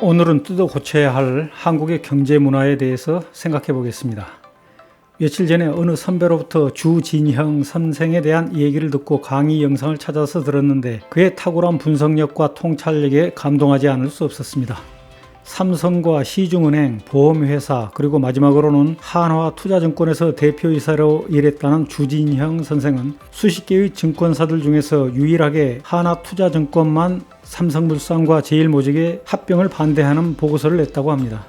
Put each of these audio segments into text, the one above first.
오늘은 뜯어 고쳐야 할 한국의 경제 문화에 대해서 생각해 보겠습니다. 며칠 전에 어느 선배로부터 주진형 선생에 대한 얘기를 듣고 강의 영상을 찾아서 들었는데 그의 탁월한 분석력과 통찰력에 감동하지 않을 수 없었습니다. 삼성과 시중은행, 보험회사, 그리고 마지막으로는 한화투자증권에서 대표이사로 일했다는 주진형 선생은 수십 개의 증권사들 중에서 유일하게 한화투자증권만 삼성물산과 제일모직의 합병을 반대하는 보고서를 냈다고 합니다.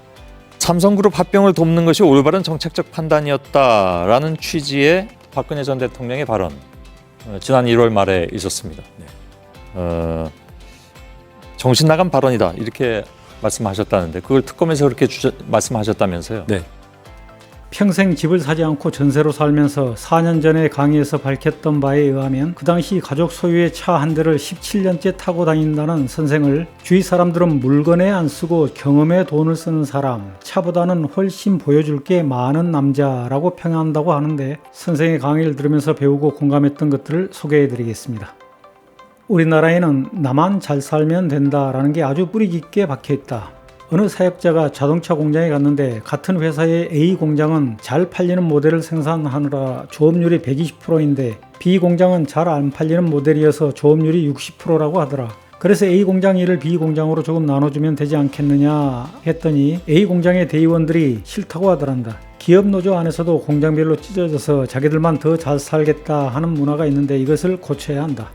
삼성그룹 합병을 돕는 것이 올바른 정책적 판단이었다라는 취지의 박근혜 전 대통령의 발언, 지난 1월 말에 있었습니다. 정신 나간 발언이다 이렇게 말씀하셨다는데 그걸 특검에서 그렇게 말씀하셨다면서요? 네. 평생 집을 사지 않고 전세로 살면서 4년 전에 강의에서 밝혔던 바에 의하면 그 당시 가족 소유의 차 한 대를 17년째 타고 다닌다는 선생을 주위 사람들은 물건에 안 쓰고 경험에 돈을 쓰는 사람, 차보다는 훨씬 보여줄 게 많은 남자라고 평한다고 하는데 선생의 강의를 들으면서 배우고 공감했던 것들을 소개해 드리겠습니다. 우리나라에는 나만 잘 살면 된다라는 게 아주 뿌리 깊게 박혀있다. 어느 사역자가 자동차 공장에 갔는데 같은 회사의 A 공장은 잘 팔리는 모델을 생산하느라 조업률이 120%인데 B 공장은 잘 안 팔리는 모델이어서 조업률이 60%라고 하더라. 그래서 A 공장 일을 B 공장으로 조금 나눠주면 되지 않겠느냐 했더니 A 공장의 대의원들이 싫다고 하더란다. 기업 노조 안에서도 공장별로 찢어져서 자기들만 더 잘 살겠다 하는 문화가 있는데 이것을 고쳐야 한다.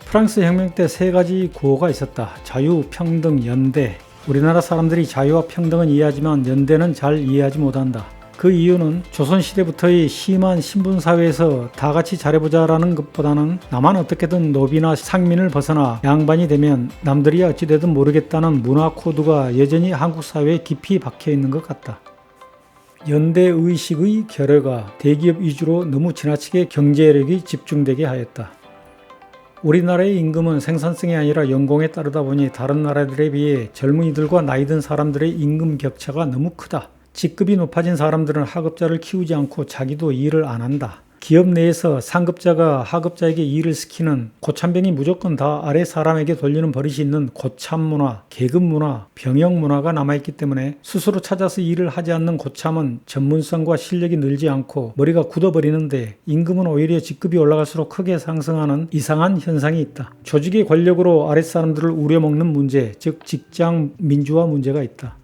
프랑스 혁명 때 세 가지 구호가 있었다. 자유, 평등, 연대. 우리나라 사람들이 자유와 평등은 이해하지만 연대는 잘 이해하지 못한다. 그 이유는 조선시대부터의 심한 신분사회에서 다 같이 잘해보자라는 것보다는 나만 어떻게든 노비나 상민을 벗어나 양반이 되면 남들이 어찌되든 모르겠다는 문화 코드가 여전히 한국 사회에 깊이 박혀있는 것 같다. 연대의식의 결여가 대기업 위주로 너무 지나치게 경제력이 집중되게 하였다. 우리나라의 임금은 생산성이 아니라 연공에 따르다 보니 다른 나라들에 비해 젊은이들과 나이 든 사람들의 임금 격차가 너무 크다. 직급이 높아진 사람들은 하급자를 키우지 않고 자기도 일을 안 한다. 기업 내에서 상급자가 하급자에게 일을 시키는 고참병이 무조건 다 아래 사람에게 돌리는 버릇이 있는 고참 문화, 계급 문화, 병역 문화가 남아있기 때문에 스스로 찾아서 일을 하지 않는 고참은 전문성과 실력이 늘지 않고 머리가 굳어버리는데 임금은 오히려 직급이 올라갈수록 크게 상승하는 이상한 현상이 있다. 조직의 권력으로 아랫사람들을 우려먹는 문제, 즉 직장 민주화 문제가 있다.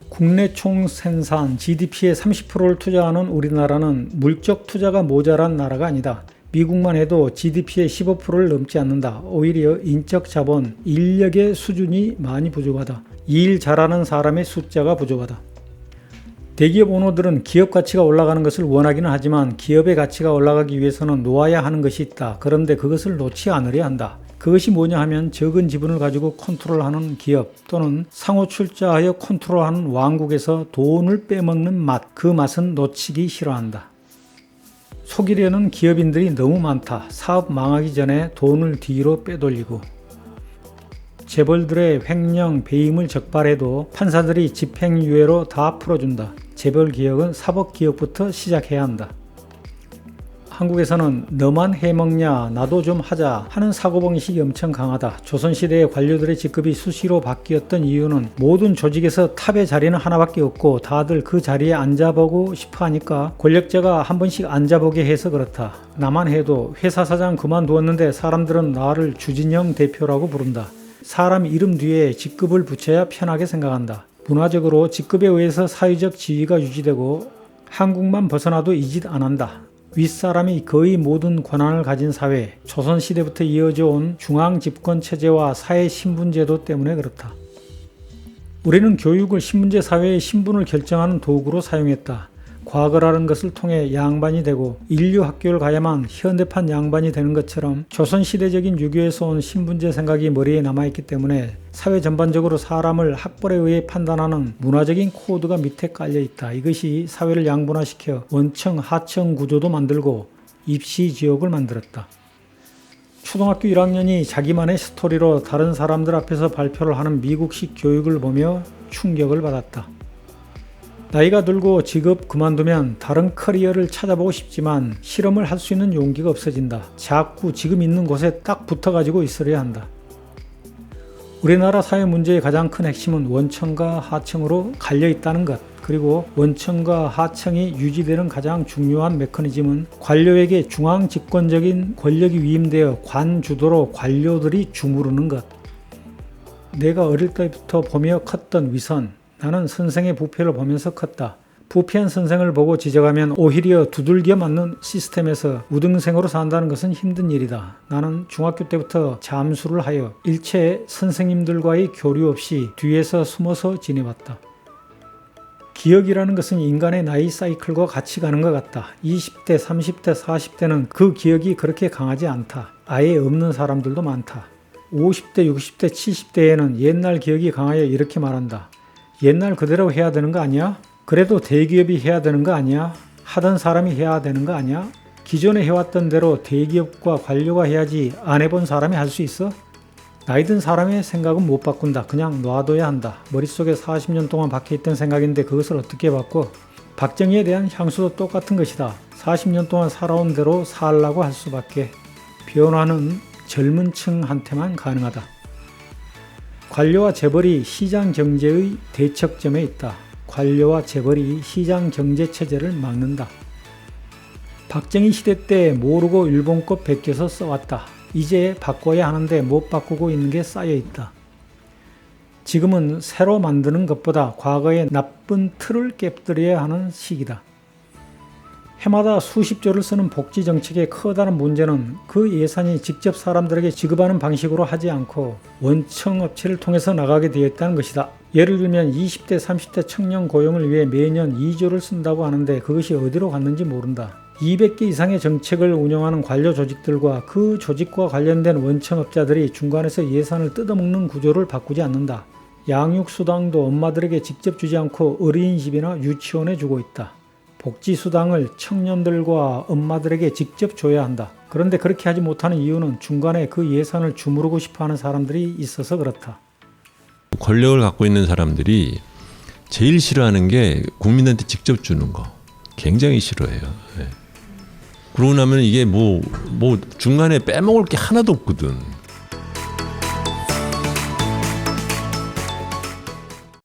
국내 총생산 GDP의 30%를 투자하는 우리나라는 물적 투자가 모자란 나라가 아니다. 미국만 해도 GDP의 15%를 넘지 않는다. 오히려 인적 자본, 인력의 수준이 많이 부족하다. 일 잘하는 사람의 숫자가 부족하다. 대기업 오너들은 기업 가치가 올라가는 것을 원하기는 하지만 기업의 가치가 올라가기 위해서는 놓아야 하는 것이 있다. 그런데 그것을 놓지 않으려 한다. 그것이 뭐냐 하면 적은 지분을 가지고 컨트롤하는 기업 또는 상호 출자하여 컨트롤하는 왕국에서 돈을 빼먹는 맛, 그 맛은 놓치기 싫어한다. 속이려는 기업인들이 너무 많다. 사업 망하기 전에 돈을 뒤로 빼돌리고 재벌들의 횡령, 배임을 적발해도 판사들이 집행유예로 다 풀어준다. 재벌 기업은 사법기업부터 시작해야 한다. 한국에서는 너만 해먹냐 나도 좀 하자 하는 사고방식이 엄청 강하다. 조선시대의 관료들의 직급이 수시로 바뀌었던 이유는 모든 조직에서 탑의 자리는 하나밖에 없고 다들 그 자리에 앉아보고 싶어 하니까 권력자가 한 번씩 앉아보게 해서 그렇다. 나만 해도 회사 사장 그만두었는데 사람들은 나를 주진영 대표라고 부른다. 사람 이름 뒤에 직급을 붙여야 편하게 생각한다. 문화적으로 직급에 의해서 사회적 지위가 유지되고 한국만 벗어나도 이 짓 안 한다. 윗사람이 거의 모든 권한을 가진 사회, 조선시대부터 이어져 온 중앙집권체제와 사회신분제도 때문에 그렇다. 우리는 교육을 신분제 사회의 신분을 결정하는 도구로 사용했다. 과거라는 것을 통해 양반이 되고 인류 학교를 가야만 현대판 양반이 되는 것처럼 조선시대적인 유교에서 온 신분제 생각이 머리에 남아있기 때문에 사회 전반적으로 사람을 학벌에 의해 판단하는 문화적인 코드가 밑에 깔려있다. 이것이 사회를 양분화시켜 원청, 하청 구조도 만들고 입시지옥을 만들었다. 초등학교 1학년이 자기만의 스토리로 다른 사람들 앞에서 발표를 하는 미국식 교육을 보며 충격을 받았다. 나이가 들고 직업 그만두면 다른 커리어를 찾아보고 싶지만 실험을 할 수 있는 용기가 없어진다. 자꾸 지금 있는 곳에 딱 붙어가지고 있으려 한다. 우리나라 사회 문제의 가장 큰 핵심은 원청과 하청으로 갈려 있다는 것. 그리고 원청과 하청이 유지되는 가장 중요한 메커니즘은 관료에게 중앙 집권적인 권력이 위임되어 관주도로 관료들이 주무르는 것. 내가 어릴 때부터 보며 컸던 위선. 나는 선생의 부패를 보면서 컸다. 부패한 선생을 보고 지적하면 오히려 두들겨 맞는 시스템에서 우등생으로 산다는 것은 힘든 일이다. 나는 중학교 때부터 잠수를 하여 일체 선생님들과의 교류 없이 뒤에서 숨어서 지내왔다. 기억이라는 것은 인간의 나이 사이클과 같이 가는 것 같다. 20대, 30대, 40대는 그 기억이 그렇게 강하지 않다. 아예 없는 사람들도 많다. 50대, 60대, 70대에는 옛날 기억이 강하여 이렇게 말한다. 옛날 그대로 해야 되는 거 아니야? 그래도 대기업이 해야 되는 거 아니야? 하던 사람이 해야 되는 거 아니야? 기존에 해왔던 대로 대기업과 관료가 해야지 안 해본 사람이 할 수 있어? 나이 든 사람의 생각은 못 바꾼다. 그냥 놔둬야 한다. 머릿속에 40년 동안 박혀있던 생각인데 그것을 어떻게 바꿔? 박정희에 대한 향수도 똑같은 것이다. 40년 동안 살아온 대로 살라고 할 수밖에. 변화는 젊은 층한테만 가능하다. 관료와 재벌이 시장 경제의 대척점에 있다. 관료와 재벌이 시장 경제 체제를 막는다. 박정희 시대 때 모르고 일본껏 베껴서 써왔다. 이제 바꿔야 하는데 못 바꾸고 있는 게 쌓여 있다. 지금은 새로 만드는 것보다 과거의 나쁜 틀을 깨뜨려야 하는 시기다. 해마다 수십조를 쓰는 복지 정책의 커다란 문제는 그 예산이 직접 사람들에게 지급하는 방식으로 하지 않고 원청 업체를 통해서 나가게 되어 있다는 것이다. 예를 들면 20대, 30대 청년 고용을 위해 매년 2조를 쓴다고 하는데 그것이 어디로 갔는지 모른다. 200개 이상의 정책을 운영하는 관료 조직들과 그 조직과 관련된 원청업자들이 중간에서 예산을 뜯어먹는 구조를 바꾸지 않는다. 양육수당도 엄마들에게 직접 주지 않고 어린이집이나 유치원에 주고 있다. 복지수당을 청년들과 엄마들에게 직접 줘야 한다. 그런데 그렇게 하지 못하는 이유는 중간에 그 예산을 주무르고 싶어하는 사람들이 있어서 그렇다. 권력을 갖고 있는 사람들이 제일 싫어하는 게 국민한테 직접 주는 거. 굉장히 싫어해요. 네. 그러고 나면 이게 뭐 중간에 빼먹을 게 하나도 없거든.